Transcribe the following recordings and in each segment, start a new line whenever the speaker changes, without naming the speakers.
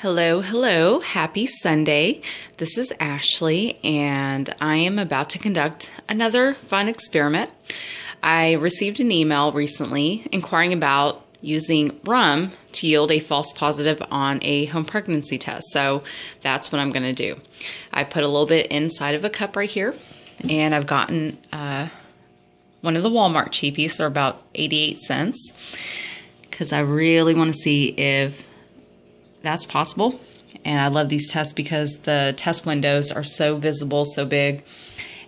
Hello, hello. Happy Sunday. This is Ashley, and I am about to conduct another fun experiment. I received an email recently inquiring about using RUM to yield a false positive on a home pregnancy test. So that's what I'm going to do. I put a little bit inside of a cup right here, and I've gotten one of the Walmart cheapies for about 88 cents because I really want to see if that's possible. And I love these tests because the test windows are so visible, so big.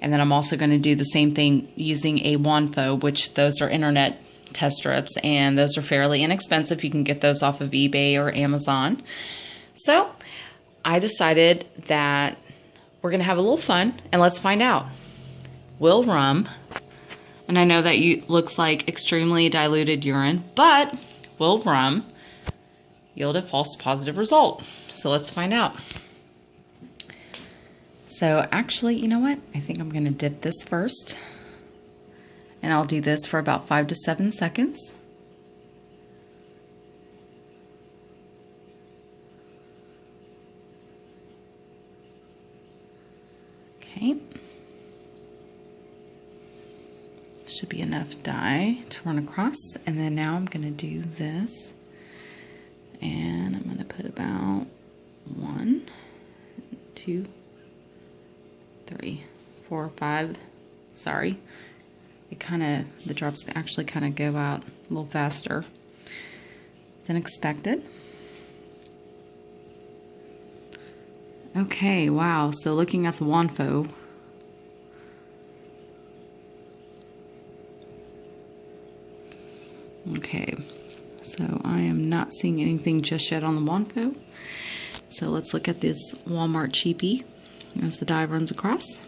And then I'm also going to do the same thing using a WANFO, which those are internet test strips, and those are fairly inexpensive. You can get those off of eBay or Amazon. So I decided that we're going to have a little fun, and let's find out. Will RUM, and I know that looks like extremely diluted urine, but will RUM yield a false positive result? So let's find out. So actually, you know what? I think I'm going to dip this first. And I'll do this for about 5 to 7 seconds. Okay. Should be enough dye to run across. And then now I'm going to do this. And I'm going to put about 1, 2, 3, 4, 5. Sorry. The drops actually kind of go out a little faster than expected. Okay, wow. So looking at the WANFO, okay. So I am not seeing anything just yet on the WANFO. So let's look at this Walmart cheapie as the dye runs across.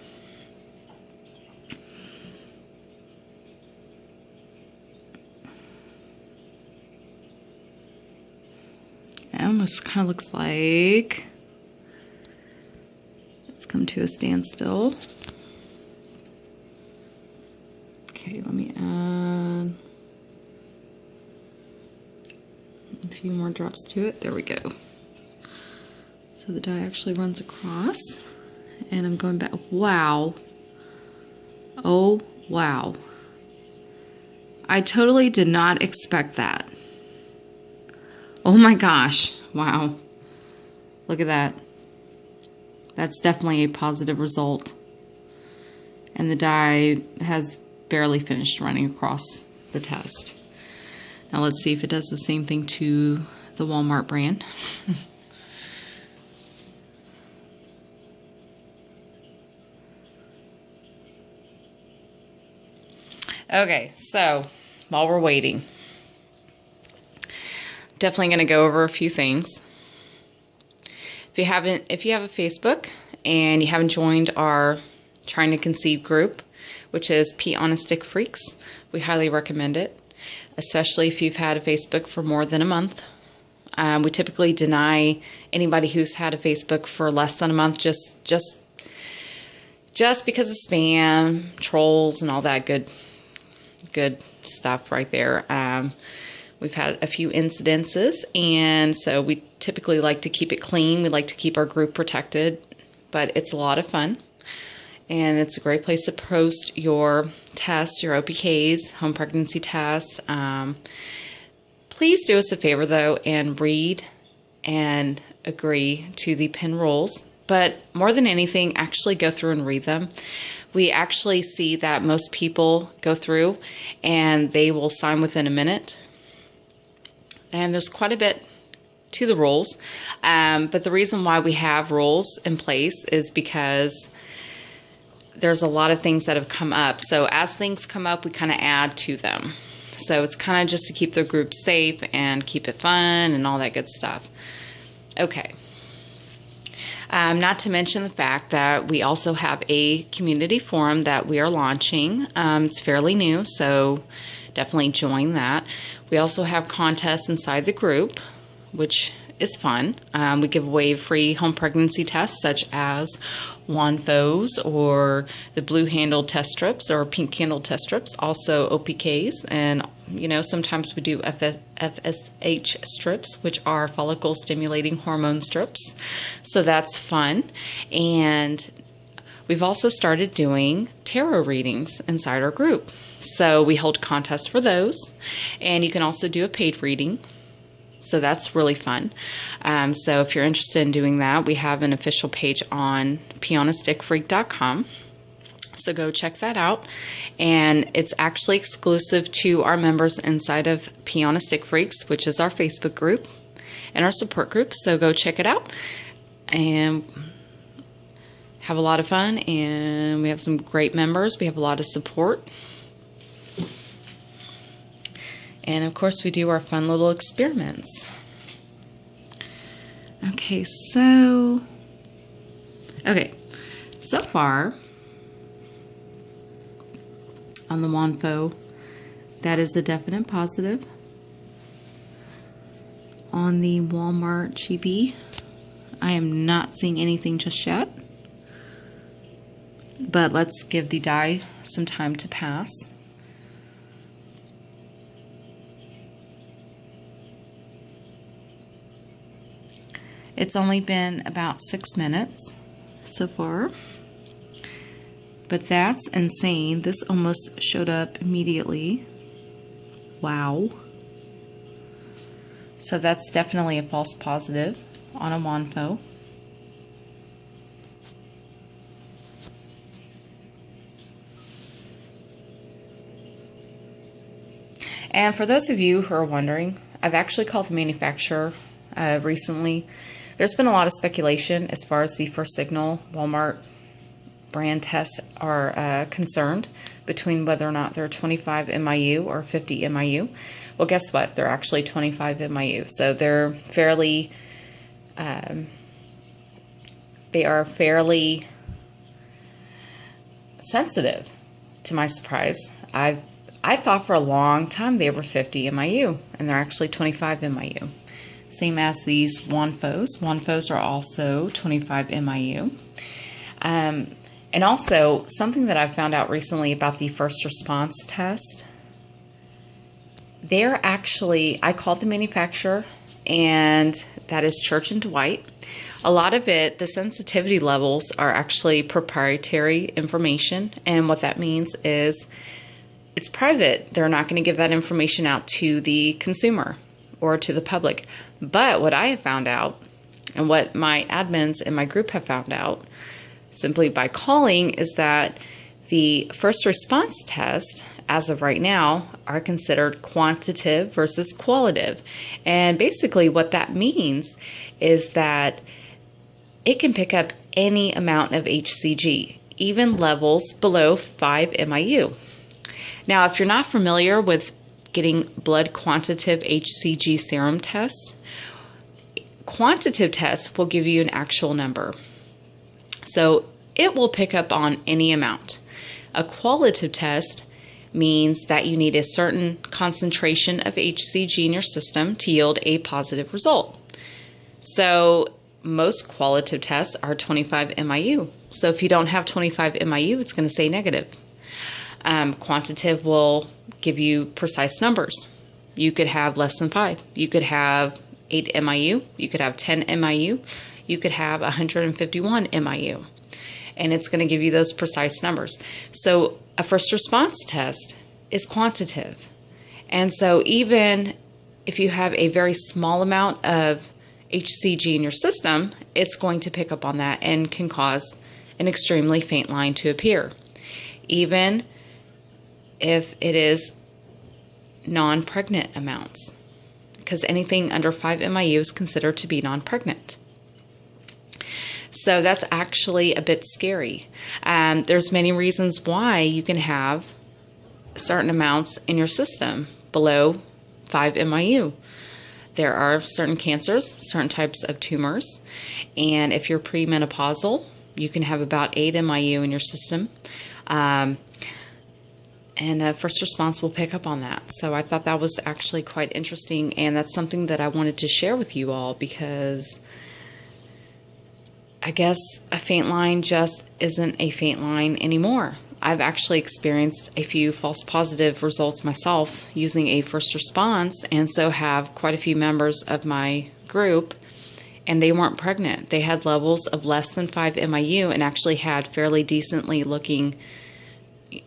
It almost kind of looks like it's come to a standstill. Okay, let me add a few more drops to it. There we go. So the dye actually runs across, and I'm going back. Wow. Oh, wow. I totally did not expect that. Oh my gosh. Wow. Look at that. That's definitely a positive result. And the dye has barely finished running across the test. Now let's see if it does the same thing to the Walmart brand. Okay, so while we're waiting, definitely going to go over a few things. If you have a Facebook and you haven't joined our Trying to Conceive group, which is Pee on a Stick Freaks, we highly recommend it, especially if you've had a Facebook for more than a month. We typically deny anybody who's had a Facebook for less than a month just because of spam, trolls, and all that good stuff right there. We've had a few incidences, and so we typically like to keep it clean. We like to keep our group protected, but it's a lot of fun. And it's a great place to post your tests, your OPKs, home pregnancy tests. Please do us a favor, though, and read and agree to the PIN rules. But more than anything, actually go through and read them. We actually see that most people go through and they will sign within a minute. And there's quite a bit to the rules. But the reason why we have rules in place is because there's a lot of things that have come up. So as things come up, we kind of add to them. So it's kind of just to keep the group safe and keep it fun and all that good stuff. Okay. Not to mention the fact that we also have a community forum that we are launching. It's fairly new, so definitely join that. We also have contests inside the group, which is fun. We give away free home pregnancy tests such as WANFOs or the blue handled test strips or pink handled test strips, also OPKs and sometimes we do FSH strips, which are follicle stimulating hormone strips. So that's fun. And we've also started doing tarot readings inside our group. So we hold contests for those. And you can also do a paid reading. So that's really fun. So if you're interested in doing that, we have an official page on pianistickfreak.com. So go check that out. And it's actually exclusive to our members inside of Pianistic Freaks, which is our Facebook group and our support group. So go check it out and have a lot of fun. And we have some great members. We have a lot of support. And of course, we do our fun little experiments. Okay, so far on the Wanfo, that is a definite positive. On the Walmart GB, I am not seeing anything just yet. But let's give the die some time to pass. It's only been about 6 minutes so far, but that's insane. This almost showed up immediately. Wow. So that's definitely a false positive on a Wanfo. And for those of you who are wondering, I've actually called the manufacturer recently. There's been a lot of speculation as far as the First Signal Walmart brand tests are concerned between whether or not they're 25 MIU or 50 MIU. Well, guess what? They're actually 25 MIU. So they're fairly, sensitive, to my surprise. I thought for a long time they were 50 MIU, and they're actually 25 MIU. Same as these Wanfos. Wanfos are also 25 MIU. And also, something that I've found out recently about the first response test, they're actually, I called the manufacturer, and that is Church and Dwight. A lot of it, the sensitivity levels are actually proprietary information, and what that means is it's private. They're not going to give that information out to the consumer or to the public. But what I have found out, and what my admins in my group have found out, simply by calling, is that the first response test, as of right now, are considered quantitative versus qualitative. And basically what that means is that it can pick up any amount of HCG, even levels below 5 MIU. Now, if you're not familiar with getting blood quantitative HCG serum tests, quantitative tests will give you an actual number. So it will pick up on any amount. A qualitative test means that you need a certain concentration of HCG in your system to yield a positive result. So most qualitative tests are 25 MIU. So if you don't have 25 MIU, it's going to say negative. Quantitative will give you precise numbers. You could have less than 5. You could have 8 MIU. You could have 10 MIU. You could have 151 MIU. And it's going to give you those precise numbers. So a first response test is quantitative. And so even if you have a very small amount of HCG in your system, it's going to pick up on that and can cause an extremely faint line to appear. Even if it is non-pregnant amounts, because anything under 5 MIU is considered to be non-pregnant. So that's actually a bit scary. There's many reasons why you can have certain amounts in your system below 5 MIU. There are certain cancers, certain types of tumors, and if you're premenopausal, you can have about 8 MIU in your system. And first response will pick up on that. So I thought that was actually quite interesting, and that's something that I wanted to share with you all, because I guess a faint line just isn't a faint line anymore. I've actually experienced a few false positive results myself using a first response, and so have quite a few members of my group, and they weren't pregnant. They had levels of less than 5 MIU and actually had fairly decently looking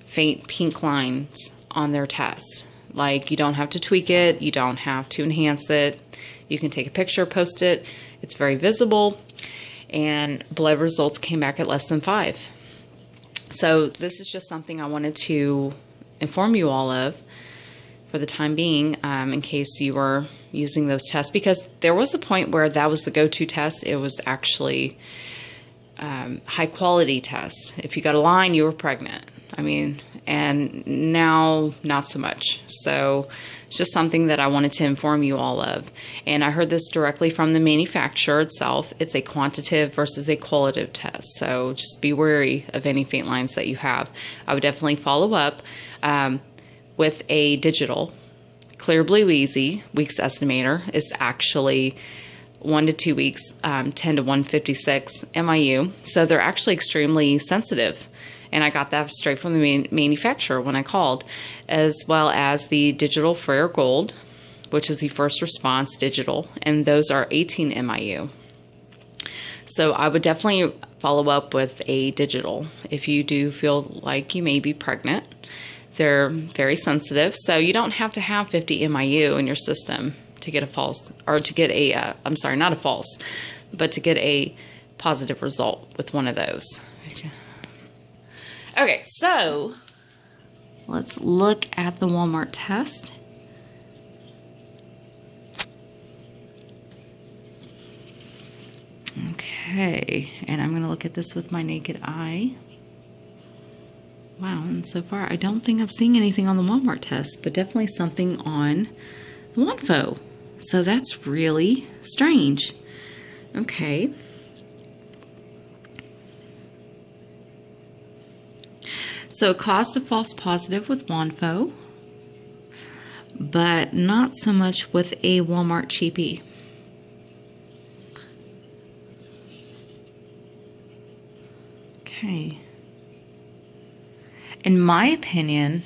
faint pink lines on their test. Like, you don't have to tweak it, you don't have to enhance it. You can take a picture, post it. It's very visible, and blood results came back at less than 5. So this is just something I wanted to inform you all of for the time being, in case you were using those tests, because there was a point where that was the go-to test. It was actually high quality test. If you got a line, you were pregnant. I mean, and now not so much. So it's just something that I wanted to inform you all of. And I heard this directly from the manufacturer itself. It's a quantitative versus a qualitative test. So just be wary of any faint lines that you have. I would definitely follow up with a digital. Clear Blue Easy weeks estimator is actually 1 to 2 weeks, 10 to 156 MIU. So they're actually extremely sensitive. And I got that straight from the manufacturer when I called, as well as the digital Frere Gold, which is the first response digital, and those are 18 MIU. So I would definitely follow up with a digital if you do feel like you may be pregnant. They're very sensitive, so you don't have to have 50 MIU in your system to get a false, or to get a, I'm sorry, not a false, but to get a positive result with one of those. Okay, so let's look at the Walmart test. Okay, and I'm going to look at this with my naked eye. Wow, and so far I don't think I'm seeing anything on the Walmart test, but definitely something on the WANFO. So that's really strange. Okay. So it caused a false positive with WANFO, but not so much with a Walmart cheapie. Okay. In my opinion,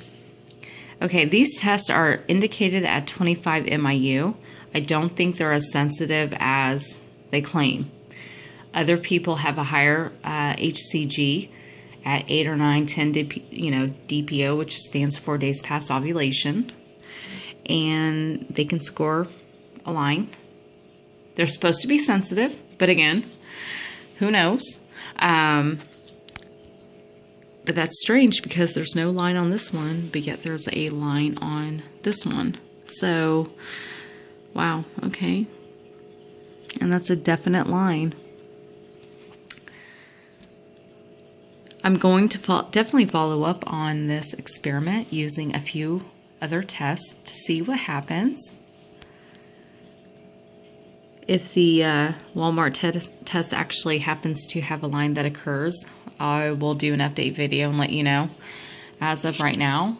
okay, these tests are indicated at 25 MIU. I don't think they're as sensitive as they claim. Other people have a higher HCG at 8 or 9, 10 DPO, which stands for days past ovulation, and they can score a line. They're supposed to be sensitive, but again, who knows? But that's strange because there's no line on this one, but yet there's a line on this one. So, wow, okay. And that's a definite line. I'm going to definitely follow up on this experiment using a few other tests to see what happens. If the Walmart test actually happens to have a line that occurs, I will do an update video and let you know. As of right now,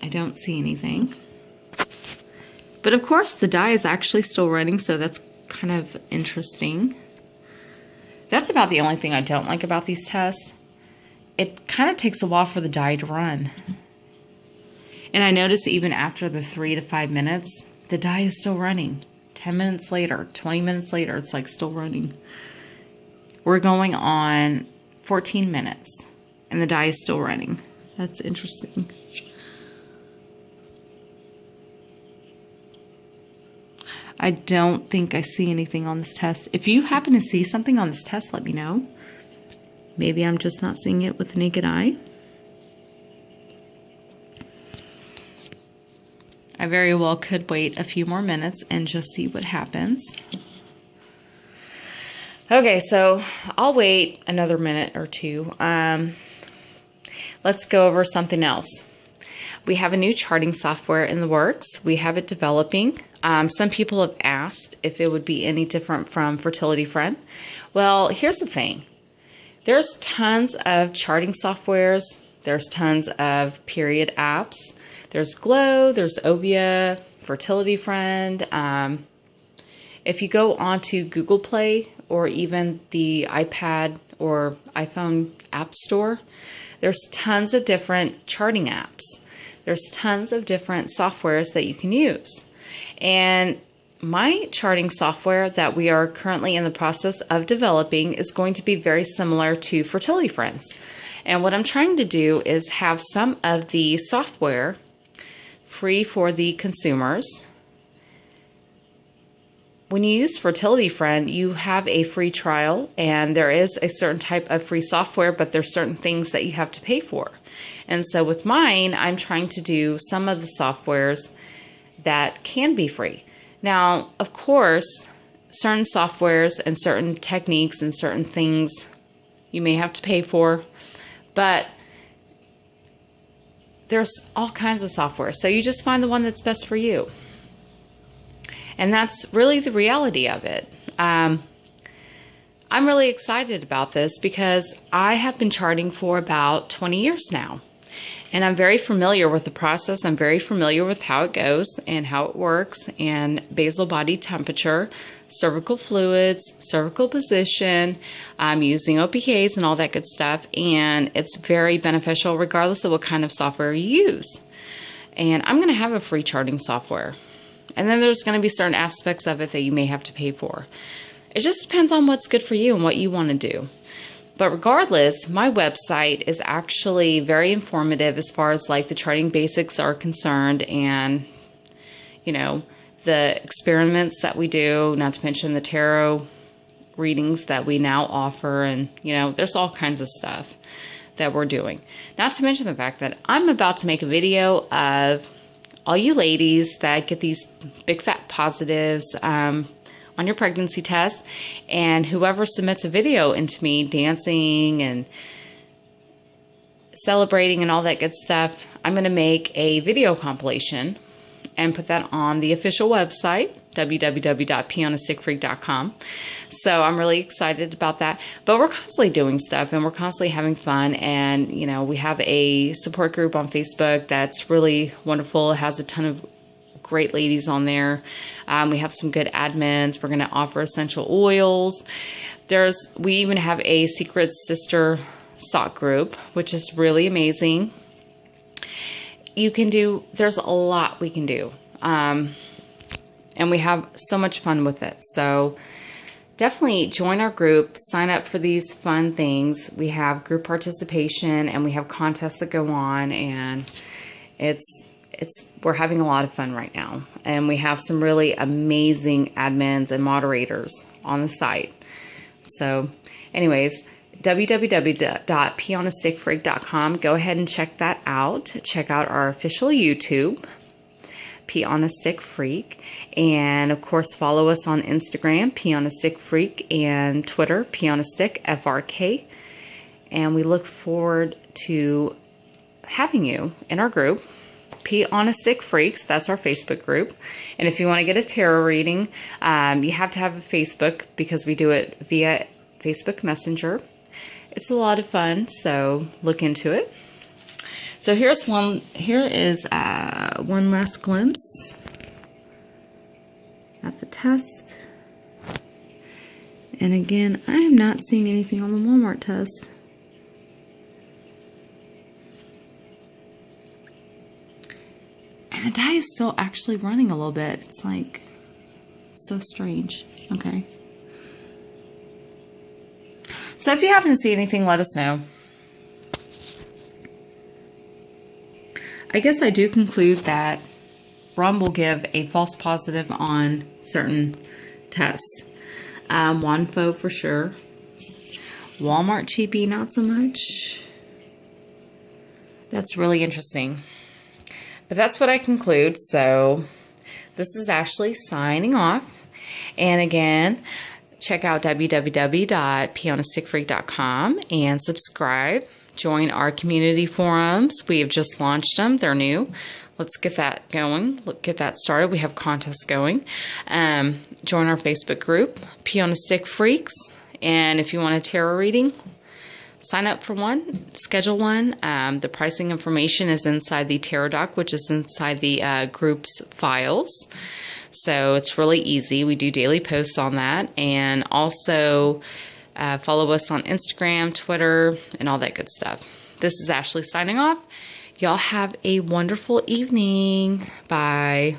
I don't see anything. But of course, the dye is actually still running, so that's kind of interesting. That's about the only thing I don't like about these tests. It kind of takes a while for the dye to run. And I notice even after the 3 to 5 minutes, the dye is still running. 10 minutes later, 20 minutes later, it's like still running. We're going on 14 minutes, and the dye is still running. That's interesting. I don't think I see anything on this test. If you happen to see something on this test, let me know. Maybe I'm just not seeing it with the naked eye. I very well could wait a few more minutes and just see what happens. Okay, so I'll wait another minute or two. Let's go over something else. We have a new charting software in the works. We have it developing. Some people have asked if it would be any different from Fertility Friend. Well, here's the thing. There's tons of charting softwares. There's tons of period apps. There's Glow, there's Ovia, Fertility Friend. If you go onto Google Play or even the iPad or iPhone app store, there's tons of different charting apps. There's tons of different softwares that you can use. And my charting software that we are currently in the process of developing is going to be very similar to Fertility Friends. And what I'm trying to do is have some of the software free for the consumers. When you use Fertility Friend, you have a free trial, and there is a certain type of free software, but there's certain things that you have to pay for. And so with mine, I'm trying to do some of the softwares that can be free. Now, of course, certain softwares and certain techniques and certain things you may have to pay for, but there's all kinds of software. So you just find the one that's best for you. And that's really the reality of it. I'm really excited about this because I have been charting for about 20 years now. And I'm very familiar with the process. I'm very familiar with how it goes and how it works, and basal body temperature, cervical fluids, cervical position, using OPKs and all that good stuff. And it's very beneficial regardless of what kind of software you use. And I'm going to have a free charting software. And then there's going to be certain aspects of it that you may have to pay for. It just depends on what's good for you and what you want to do. But regardless, my website is actually very informative as far as like the charting basics are concerned, and you know, the experiments that we do, not to mention the tarot readings that we now offer, and you know, there's all kinds of stuff that we're doing. Not to mention the fact that I'm about to make a video of all you ladies that get these big fat positives on your pregnancy test, and whoever submits a video into me dancing and celebrating and all that good stuff, I'm going to make a video compilation and put that on the official website, www.peonistickfreak.com. So I'm really excited about that. But we're constantly doing stuff, and we're constantly having fun. And, you know, we have a support group on Facebook that's really wonderful. It has a ton of great ladies on there. We have some good admins. We're going to offer essential oils. We even have a secret sister sock group, which is really amazing. There's a lot we can do. And we have so much fun with it. So definitely join our group, sign up for these fun things. We have group participation, and we have contests that go on, and we're having a lot of fun right now. And we have some really amazing admins and moderators on the site. So anyways, www.peonistickfreak.com. Go ahead and check that out. Check out our official YouTube, Pea on a Stick Freak. And of course, follow us on Instagram, Pea on a Stick Freak, and Twitter, Pea on a Stick FRK. And we look forward to having you in our group, Pea on a Stick Freaks. That's our Facebook group. And if you want to get a tarot reading, you have to have a Facebook, because we do it via Facebook Messenger. It's a lot of fun, so look into it. So here is one last glimpse at the test. And again, I am not seeing anything on the Walmart test. And the dye is still actually running a little bit. It's like so strange. Okay. So if you happen to see anything, let us know. I guess I do conclude that RUM will give a false positive on certain tests. Wanfo for sure. Walmart cheapie, not so much. That's really interesting. But that's what I conclude. So this is Ashley signing off. And again, check out www.peonistickfreak.com and subscribe. Join our community forums. We have just launched them. They're new. Let's get that going. Let's get that started. We have contests going. Join our Facebook group, Pea on a Stick Freaks. And if you want a tarot reading, sign up for one, schedule one. The pricing information is inside the tarot doc, which is inside the group's files. So it's really easy. We do daily posts on that. And also follow us on Instagram, Twitter, and all that good stuff. This is Ashley signing off. Y'all have a wonderful evening. Bye.